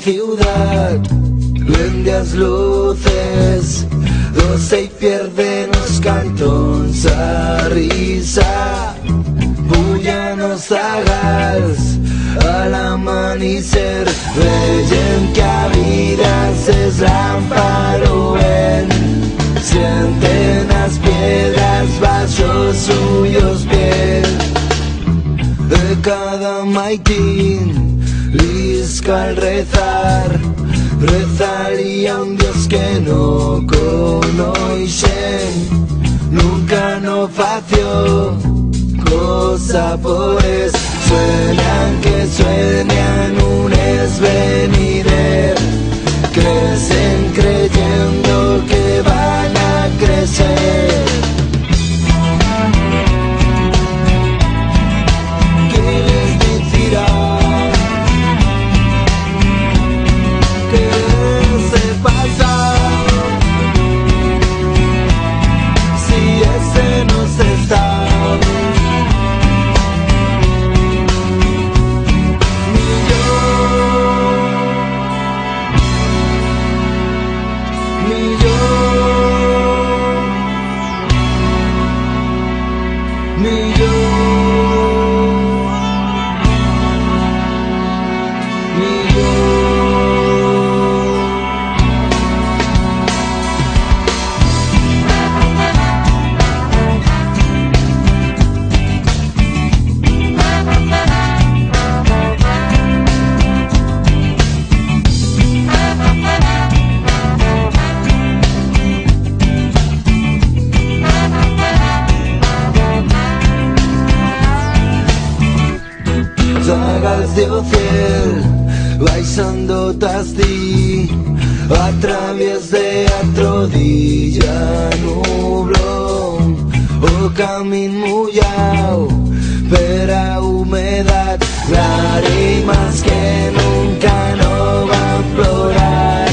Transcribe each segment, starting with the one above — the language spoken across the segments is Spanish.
ciudad, lendas luces, doce y pierden os cantons a risa, pujan-nos zagals a l'amanecer, veiem que a vida es lámparo sienten las piedras bajo suyos pies. De cada maitín lisca al rezar, rezaría un Dios que no conocen, nunca no fació cosa por es. Sueñan que sueñan un esvenider, crecen creyendo que van a crecer. ¿Qué les decirá? ¿Qué se pasa? Si ese no se está. Zagals de ciel, baixando t'asti, a través de otro día nubló, o camín mullau per a humedad, lágrimas que nunca no van plorar,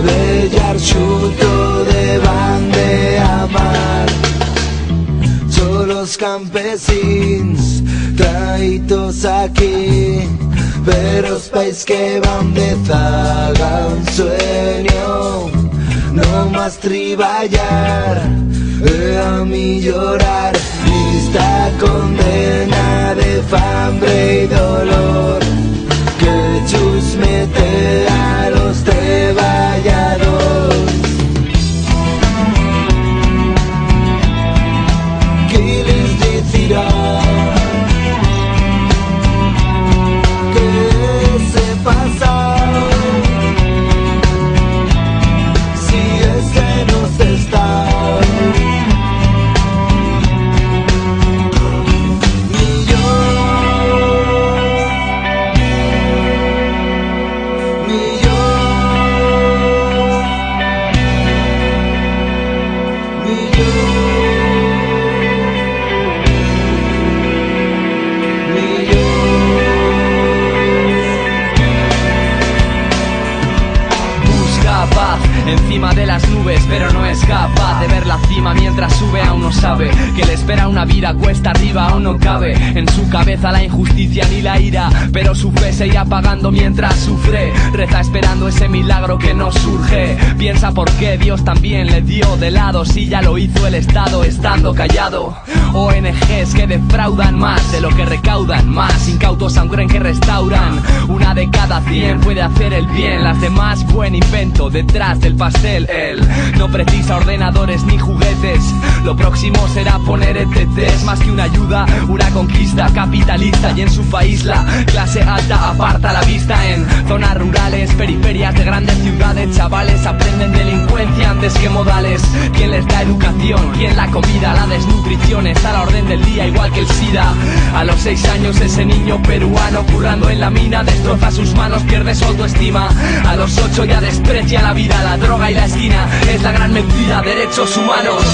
bellar xuto davant de amar. Són los campesins traídos aquí, pero es país que van de zaga un sueño, no más triballar, a mí llorar, lista condena de hambre y dolor, que Jesús mete a los treballadores. ¿Qué les decirá? Encima de las nubes, pero no es capaz de ver la cima mientras sube. Aún no sabe que le espera una vida cuesta arriba. Aún no cabe en su cabeza la injusticia ni la ira, pero su fe se irá apagando mientras sufre. Reza esperando ese milagro que no surge. Piensa por qué Dios también le dio de lado, si ya lo hizo el Estado estando callado. ONGs que defraudan más de lo que recaudan, más incautos aún creen que restauran. Una de cada 100 puede hacer el bien, las demás buen invento detrás del pastel. Él no precisa ordenadores ni juguetes, lo próximo será poner ETTs. Más que una ayuda, una conquista capitalista. Y en su país la clase alta aparta la vista. En zonas rurales, periferias de grandes ciudades, chavales aprenden delincuencia antes que modales. ¿Quién les da educación? ¿Quién la comida? La desnutrición está a la orden del día, igual que el SIDA. A los 6 años ese niño peruano currando en la mina destroza sus manos, pierde su autoestima. A los 8 ya desprecia la vida, la droga y la esquina es la gran mentira. Derechos humanos.